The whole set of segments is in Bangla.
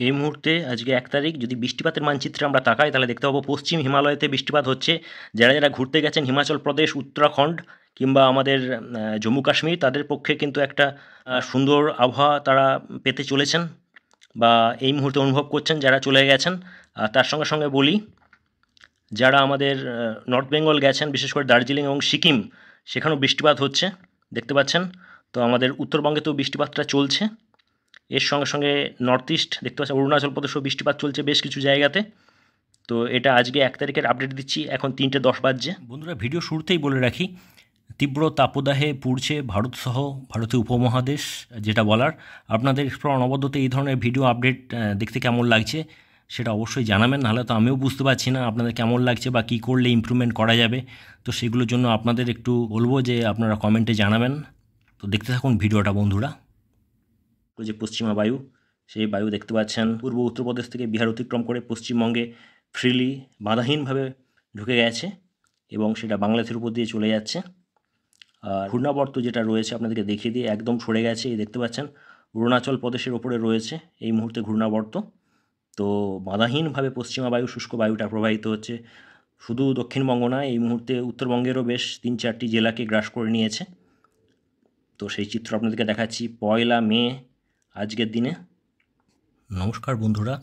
এই মুহূর্তে আজকে ১ তারিখ যদি বৃষ্টিপাতের মানচিত্রে আমরা তাকাই তাহলে দেখতে পাবো পশ্চিম হিমালয়েতে বৃষ্টিপাত হচ্ছে। যারা ঘুরতে গেছেন হিমাচল প্রদেশ, উত্তরাখণ্ড কিংবা আমাদের জম্মু কাশ্মীর তাদের পক্ষে কিন্তু একটা সুন্দর আবহাওয়া তারা পেতে চলেছেন বা এই মুহূর্তে অনুভব করছেন যারা চলে গেছেন। আর তার সঙ্গে সঙ্গে বলি যারা আমাদের নর্থ বেঙ্গল গেছেন বিশেষ করে দার্জিলিং এবং সিকিম সেখানেও বৃষ্টিপাত হচ্ছে দেখতে পাচ্ছেন। তো আমাদের উত্তরবঙ্গেতেও বৃষ্টিপাতটা চলছে। এর সঙ্গে সঙ্গে নর্থ ইস্ট দেখতে পাচ্ছেন অরুণাচল প্রদেশেও বৃষ্টিপাত চলছে বেশ কিছু জায়গাতে। তো এটা আজকে ১ তারিখের আপডেট দিচ্ছি, এখন ৩:১০ বাজছে। বন্ধুরা, ভিডিও শুরুতেই বলে রাখি, তীব্র তাপদাহে পুড়ছে ভারতসহ ভারতীয় উপমহাদেশ, যেটা বলার। আপনাদের এক্সপ্লোর অনবদ্যতে এই ধরনের ভিডিও আপডেট দেখতে কেমন লাগছে সেটা অবশ্যই জানাবেন, নাহলে তো আমিও বুঝতে পারছি না আপনাদের কেমন লাগছে বা কী করলে ইমপ্রুভমেন্ট করা যাবে। তো সেগুলোর জন্য আপনাদের একটু বলবো যে আপনারা কমেন্টে জানাবেন। তো দেখতে থাকুন ভিডিওটা বন্ধুরা। যে পশ্চিমা বায়ু, সেই বায়ু দেখতে পাচ্ছেন পূর্ব উত্তরপ্রদেশ থেকে বিহার অতিক্রম করে পশ্চিমবঙ্গে ফ্রিলি বাধাহীনভাবে ঢুকে গেছে এবং সেটা বাংলাদেশের উপর দিয়ে চলে যাচ্ছে। আর ঘূর্ণাবর্ত যেটা রয়েছে আপনাদেরকে দেখিয়ে দিয়ে একদম সরে গেছে, এই দেখতে পাচ্ছেন অরুণাচল প্রদেশের ওপরে রয়েছে এই মুহূর্তে ঘূর্ণাবর্ত। তো বাধাহীনভাবে পশ্চিমা বায়ু, শুষ্ক বায়ুটা প্রবাহিত হচ্ছে। শুধু দক্ষিণবঙ্গ না, এই মুহূর্তে উত্তরবঙ্গেরও বেশ ৩-৪টি জেলাকে গ্রাস করে নিয়েছে। তো সেই চিত্র আপনাদেরকে দেখাচ্ছি ১ মে আজকের দিনে। নমস্কার বন্ধুরা,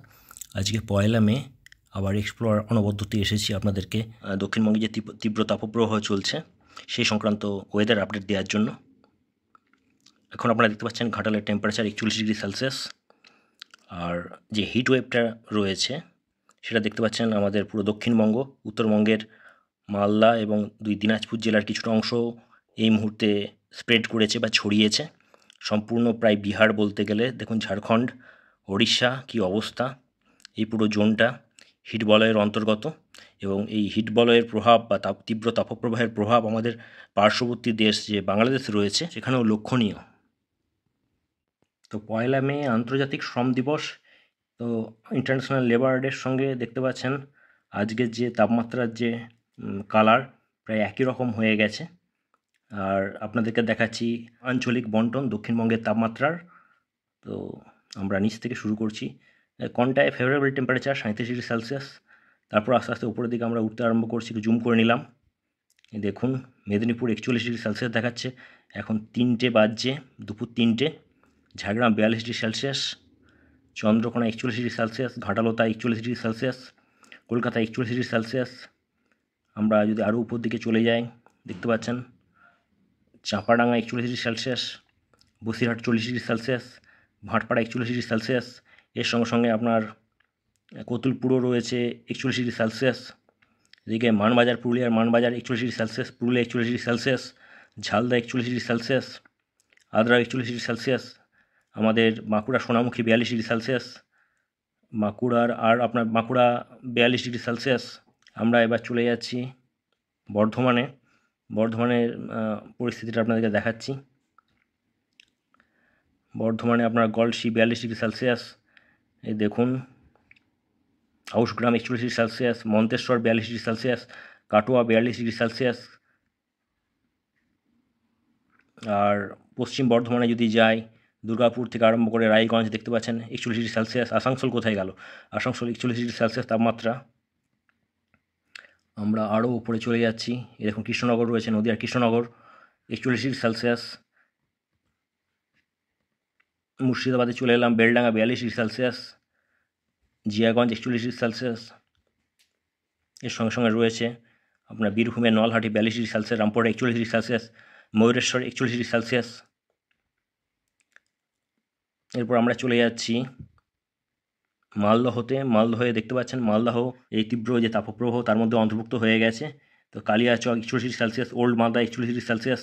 আজকে ১ মে আবার এক্সপ্লোর অনবদ্যতে এসেছি আপনাদেরকে দক্ষিণবঙ্গে যে তীব্র তাপপ্রবাহ চলছে সেই সংক্রান্ত ওয়েদার আপডেট দেওয়ার জন্য। এখন আপনারা দেখতে পাচ্ছেন ঘাটালের টেম্পারেচার ৪১°C, আর যে হিট ওয়েভটা রয়েছে সেটা দেখতে পাচ্ছেন আমাদের পুরো দক্ষিণবঙ্গ, উত্তরবঙ্গের মালদা এবং ২ দিনাজপুর জেলার কিছুটা অংশ এই মুহূর্তে স্প্রেড করেছে বা ছড়িয়েছে। সম্পূর্ণ প্রায় বিহার বলতে গেলে, দেখুন ঝাড়খণ্ড, ওড়িশা কী অবস্থা। এই পুরো জোনটা হিট বলয়ের অন্তর্গত এবং এই হিট বলয়ের প্রভাব বা তীব্র তাপপ্রবাহের প্রভাব আমাদের পার্শ্ববর্তী দেশ যে বাংলাদেশ রয়েছে সেখানেও লক্ষণীয়। তো ১ মে আন্তর্জাতিক শ্রম দিবস। তো ইন্টারন্যাশনাল লেবার ডের সঙ্গে দেখতে পাচ্ছেন আজকের যে তাপমাত্রার যে কালার প্রায় একই রকম হয়ে গেছে। আর আপনাদেরকে দেখাচ্ছি আঞ্চলিক বন্টন দক্ষিণবঙ্গের তাপমাত্রার। তো আমরা নিচ থেকে শুরু করছি। কোনটায় ফেভারেবল টেম্পারেচার ৩৭°C, তারপর আস্তে আস্তে উপরের দিকে আমরা উঠতে আরম্ভ করছি। একটু জুম করে নিলাম, দেখুন মেদিনীপুর ৪১°C দেখাচ্ছে, এখন ৩টে বাজছে, দুপুর ৩টে। ঝাড়গ্রাম ৪২°C, চন্দ্রকোনা ৪১°C, ঘাটালতা ৪১°C, কলকাতা ৪১°C। আমরা যদি আরও উপর দিকে চলে যাই দেখতে পাচ্ছেন চাঁপাডাঙ্গা ৪১°C, বসিরহাট ৪০°C, ভাটপাড়া ৪১°C। এর সঙ্গে সঙ্গে আপনার কতুলপুরও রয়েছে ৪১°C। এদিকে মানবাজার, পুরুলিয়ার মানবাজার ৪১°C, পুরুলিয়া ৪১°C, ঝালদা ৪১°C, আদ্রা ৪১°C, আমাদের বাঁকুড়া সোনামুখী ৪২°C, বাঁকুড়ার আর আপনার বাঁকুড়া ৪২°C। আমরা এবার চলে যাচ্ছি বর্ধমানের পরিস্থিতিটা আপনাদেরকে দেখাচ্ছি। বর্ধমানে আপনার গলসি ৪২°C, এই দেখুন আউশগ্রাম ৪১°C, মন্তেশ্বর ৪২°C, কাটোয়া ৪২°C। আর পশ্চিম বর্ধমানে যদি যাই, দুর্গাপুর থেকে আরম্ভ করে রায়গঞ্জ দেখতে পাচ্ছেন ৪১°C। আসানসোল কোথায় গেল? আসানসোল ৪১°C তাপমাত্রা। আমরা আরও উপরে চলে যাচ্ছি, এরকম কৃষ্ণনগর রয়েছে, নদীয়ার কৃষ্ণনগর ৪১°C। মুর্শিদাবাদে চলে এলাম, বেলডাঙ্গা ৪২°C, জিয়াগঞ্জ ৪১°C। এর সঙ্গে সঙ্গে রয়েছে আপনার বীরভূমের নলহাটি ৪২°C, রামপুরহাট ৪১°C, ময়ূরেশ্বর ৪১°C। এরপর আমরা চলে যাচ্ছি মালদহে দেখতে পাচ্ছেন মালদহ এই তীব্র যে তাপপ্রবাহ তার মধ্যে অন্তর্ভুক্ত হয়ে গেছে। তো কালিয়াচক ৪১°C, ওল্ড মালদা ৪১°C,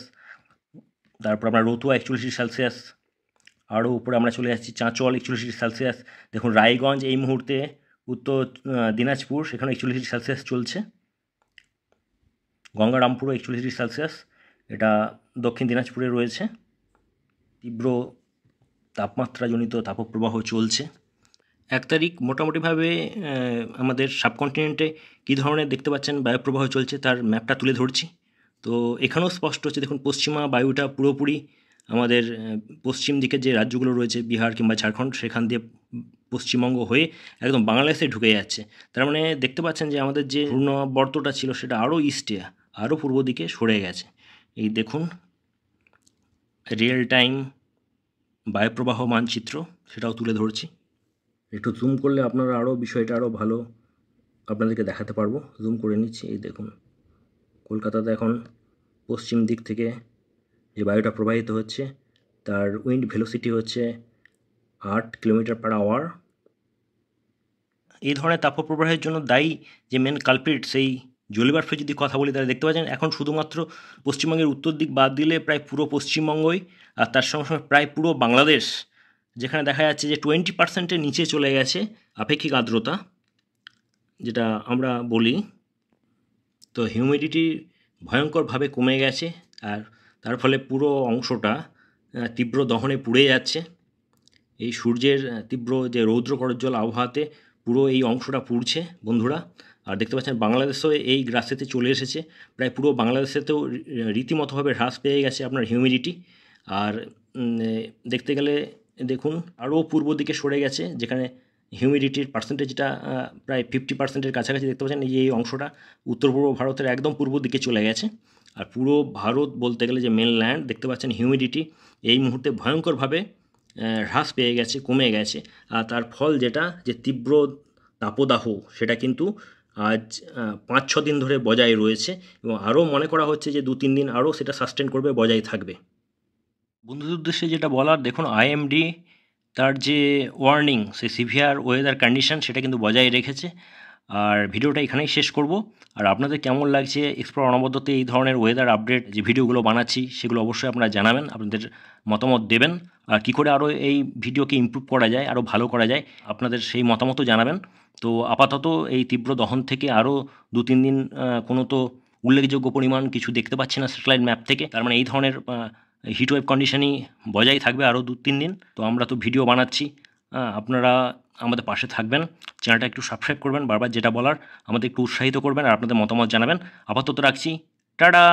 তারপর আপনার রতুয়া ৪১°C। আরও উপরে আমরা চলে যাচ্ছি চাঁচল ৪১°C। দেখুন রায়গঞ্জ এই মুহূর্তে উত্তর দিনাজপুর সেখানে ৪১°C চলছে। গঙ্গারামপুরও ৪১°C, এটা দক্ষিণ দিনাজপুরে রয়েছে। তীব্র তাপমাত্রাজনিত তাপপ্রবাহ চলছে। ১ তারিখ মোটামুটিভাবে আমাদের সাবকন্টিনেন্টে কী ধরনের দেখতে পাচ্ছেন বায়ুপ্রবাহ চলছে তার ম্যাপটা তুলে ধরছি। তো এখানেও স্পষ্ট হচ্ছে, দেখুন পশ্চিমা বায়ুটা পুরোপুরি আমাদের পশ্চিম দিকে যে রাজ্যগুলো রয়েছে বিহার কিংবা ঝাড়খণ্ড সেখান দিয়ে পশ্চিমবঙ্গ হয়ে একদম বাংলাদেশে ঢুকে যাচ্ছে। তার মানে দেখতে পাচ্ছেন যে আমাদের যে ঘূর্ণাবর্তটা ছিল সেটা আরও ইস্টে, আরও পূর্ব দিকে সরে গেছে। এই দেখুন রিয়েল টাইম বায়ুপ্রবাহ মানচিত্র, সেটাও তুলে ধরছি। একটু জুম করলে আপনারা আরও বিষয়টা আরও ভালো আপনাদেরকে দেখাতে পারবো। জুম করে নিচ্ছি। এই দেখুন কলকাতাতে এখন পশ্চিম দিক থেকে যে বায়ুটা প্রবাহিত হচ্ছে তার উইন্ড ভেলোসিটি হচ্ছে 8 কিলোমিটার/আওয়ার। এই ধরনের তাপপ্রবাহের জন্য দায়ী যে মেন কালপ্রিট, সেই জলীয়বাষ্পের যদি কথা বলি তাহলে দেখতে পাচ্ছেন এখন শুধুমাত্র পশ্চিমবঙ্গের উত্তর দিক বাদ দিলে প্রায় পুরো পশ্চিমবঙ্গই, আর তার সঙ্গে সঙ্গে প্রায় পুরো বাংলাদেশ, যেখানে দেখা যাচ্ছে যে 20%-এর নিচে চলে গেছে আপেক্ষিক আর্দ্রতা, যেটা আমরা বলি। তো হিউমিডিটি ভয়ঙ্করভাবে কমে গেছে, আর তার ফলে পুরো অংশটা তীব্র দহনে পুড়ে যাচ্ছে। এই সূর্যের তীব্র যে রৌদ্র করজ্জ্বল আবহাওয়াতে পুরো এই অংশটা পুড়ছে বন্ধুরা। আর দেখতে পাচ্ছেন বাংলাদেশেও এই গ্রাসেতে চলে এসেছে, প্রায় পুরো বাংলাদেশেতেও রীতিমতোভাবে হ্রাস পেয়ে গেছে আপনার হিউমিডিটি। আর দেখতে গেলে দেখুন আরও পূর্ব দিকে সরে গেছে, যেখানে হিউমিডিটির পার্সেন্টেজটা প্রায় 50%-এর কাছাকাছি দেখতে পাচ্ছেন। এই অংশটা উত্তর পূর্ব ভারতের একদম পূর্ব দিকে চলে গেছে। আর পুরো ভারত বলতে গেলে যে মেনল্যান্ড দেখতে পাচ্ছেন হিউমিডিটি এই মুহূর্তে ভয়ঙ্করভাবে হ্রাস পেয়ে গেছে, কমে গেছে। আর তার ফল যেটা যে তীব্র তাপদাহ, সেটা কিন্তু আজ 5-6 দিন ধরে বজায় রয়েছে, এবং আরও মনে করা হচ্ছে যে 2-3 দিন আরও সেটা সাস্টেন করবে, বজায় থাকবে। বন্ধুদের উদ্দেশ্যে যেটা বলার, দেখুন আইএমডি তার যে ওয়ার্নিং, সে সিভিয়ার ওয়েদার কন্ডিশন, সেটা কিন্তু বজায় রেখেছে। আর ভিডিওটা এখানেই শেষ করব। আর আপনাদের কেমন লাগছে এক্সপ্লোর অনবদ্যতে এই ধরনের ওয়েদার আপডেট যে ভিডিওগুলো বানাচ্ছি, সেগুলো অবশ্যই আপনারা জানাবেন, আপনাদের মতামত দেবেন। আর কী করে আরও এই ভিডিওকে ইমপ্রুভ করা যায়, আরও ভালো করা যায়, আপনাদের সেই মতামতও জানাবেন। তো আপাতত এই তীব্র দহন থেকে আরও 2-3 দিন কোনো তো উল্লেখযোগ্য পরিমাণ কিছু দেখতে পাচ্ছি না স্যাটেলাইট ম্যাপ থেকে। তার মানে এই ধরনের হিটওয়েভ কন্ডিশনই বজায় থাকবে আরও 2-3 দিন। তো আমরা তো ভিডিও বানাচ্ছি, আপনারা আমাদের পাশে থাকবেন, চ্যানেলটা একটু সাবস্ক্রাইব করবেন, বারবার যেটা বলার, আমাদের একটু উৎসাহিত করবেন আর আপনাদের মতামত জানাবেন। আপাতত রাখছি, টাটা।